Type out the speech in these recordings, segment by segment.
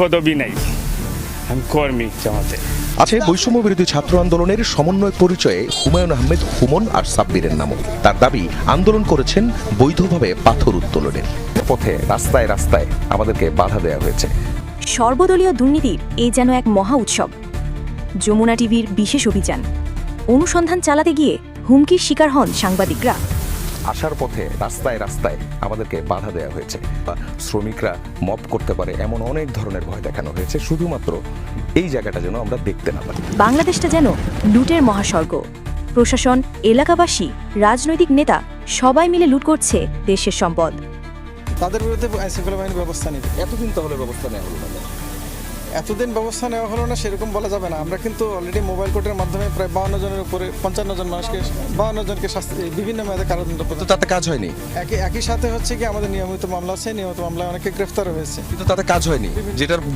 পদবি নাই, আমি কর্মী জামাতে। আছে বৈষম্য বিরোধী ছাত্র আন্দোলনের সমন্বয় পরিচয়ে হুমায়ুন আহমেদ হুমন আর সাব্বিরের নামও। তার দাবি আন্দোলন করেছেন বৈধভাবে পাথর উত্তোলনের পথে। রাস্তায় রাস্তায় আমাদেরকে বাধা দেওয়া হয়েছে। সর্বদলীয় দুর্নীতির এই যেন এক মহা উৎসব। যমুনা টিভির বিশেষ অভিযান। অনুসন্ধান চালাতে গিয়ে হুমকির শিকার হন সাংবাদিকরা। আসার পথে রাস্তায় রাস্তায় আমাদেরকে বাধা দেওয়া হয়েছে। শ্রমিকরা মব করতে পারে এমন অনেক ধরনের ভয় দেখানো হয়েছে, শুধুমাত্র এই জায়গাটা যেন আমরা দেখতে না পারি। বাংলাদেশটা যেন লুটের মহাস্বর্গ। প্রশাসন, এলাকাবাসী, রাজনৈতিক নেতা সবাই মিলে লুট করছে দেশের সম্পদ। তাদের বিরুদ্ধে আইনশৃঙ্খলা বাহিনীর ব্যবস্থা নেবে। এতদিন তাহলে ব্যবস্থা নেওয়া হলো না? এতদিন ব্যবস্থা নেওয়া হলো না সেরকম বলা যাবে না। আমরা কিন্তু অলরেডি মোবাইল কোর্টের মাধ্যমে প্রায় 52 জনের উপরে 55 জন মানুষকে 52 জনকে শাস্তি বিভিন্ন মেয়াদে কারাদণ্ড তো তাতে কাজ হয়নি। একই সাথে হচ্ছে কি আমাদের নিয়মিত মামলা আছে, নিয়মিত মামলায় অনেকে গ্রেফতার হয়েছে, কিন্তু তাতে কাজ হয়নি,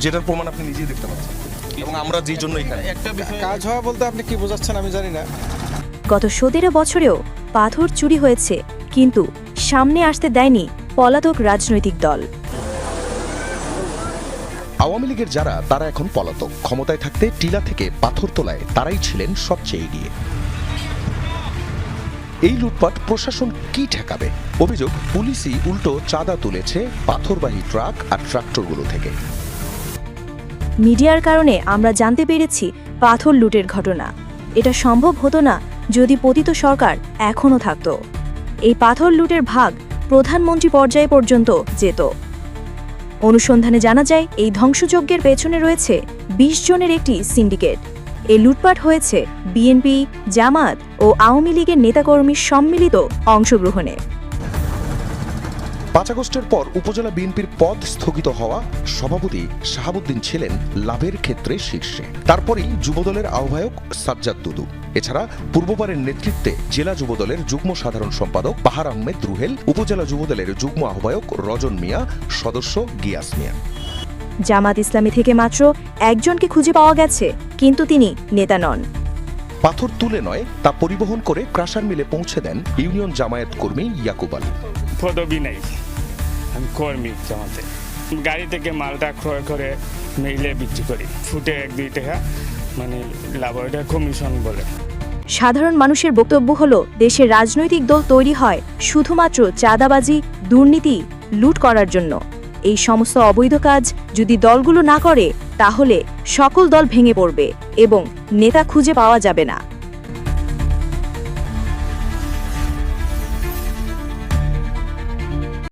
যেটার প্রমাণ আপনি নিজেই দেখতে পাচ্ছেন। এবং আমরা যেই জন্য একটা কাজ হওয়া বলতে আপনি কি বোঝাচ্ছেন আমি জানি না। গত 17 বছরেও পাথর চুরি হয়েছে, কিন্তু সামনে আসতে দেয়নি পলাতক রাজনৈতিক দল। আওয়ামী লীগের যারা, তারা এখন পলাতক। ক্ষমতায় থাকতে টিলা থেকে পাথর তোলায় তারাই ছিলেন সবচেয়ে এগিয়ে। এই লুটপাট প্রশাসন কি ঠেকাবে? অভিযোগ, পুলিশই উল্টো চাঁদা তুলেছে পাথরবাহী ট্রাক আর ট্রাক্টরগুলো থেকে। মিডিয়ার কারণে আমরা জানতে পেরেছি পাথর লুটের ঘটনা। এটা সম্ভব হতো না যদি পতিত সরকার এখনও থাকত। এই পাথর লুটের ভাগ প্রধানমন্ত্রী পর্যায়ে পর্যন্ত যেত। অনুসন্ধানে জানা যায় এই ধ্বংসযজ্ঞের পেছনে রয়েছে 20 জনের একটি সিন্ডিকেট। এই লুটপাট হয়েছে বিএনপি, জামাত ও আওয়ামী লীগের নেতাকর্মীর সম্মিলিত অংশগ্রহণে। 5 আগস্টের পর উপজেলা বিএনপির পদ স্থগিত হওয়া সভাপতি শাহাবুদ্দিন ছিলেন লাভের ক্ষেত্রে শীর্ষে। তারপরেই যুবদলের আহ্বায়ক সাজ্জাদ দুদু। এছাড়া পূর্ববারের নেতৃত্বে জেলা যুবদলের যুগ্ম সাধারণ সম্পাদক বাহার আহমেদ রুহেল, উপজেলা যুবদলের যুগ্ম আহ্বায়ক রজন মিয়া, সদস্য গিয়াস মিয়া। জামাত ইসলামী থেকে মাত্র একজনকে খুঁজে পাওয়া গেছে, কিন্তু তিনি নেতা নন। পাথর তুলে নয়, তা পরিবহন করে ক্রাশার মিলে পৌঁছে দেন ইউনিয়ন জামায়াত কর্মী ইয়াকুব আলী। পদবি নাই, আমি কর্মী জামাতে। গাড়ি থেকে মালটা ক্রয় করে মেইলে বিক্রি করি, ফুটে 1-2 টাকা মানে লাভ, এটা কমিশন বলে। সাধারণ মানুষের বক্তব্য হলো, দেশের রাজনৈতিক দল তৈরি হয় শুধুমাত্র চাঁদাবাজি, দুর্নীতি, লুট করার জন্য। এই সমস্ত অবৈধ কাজ যদি দলগুলো না করে, তাহলে সকল দল ভেঙে পড়বে এবং নেতা খুঁজে পাওয়া যাবে না।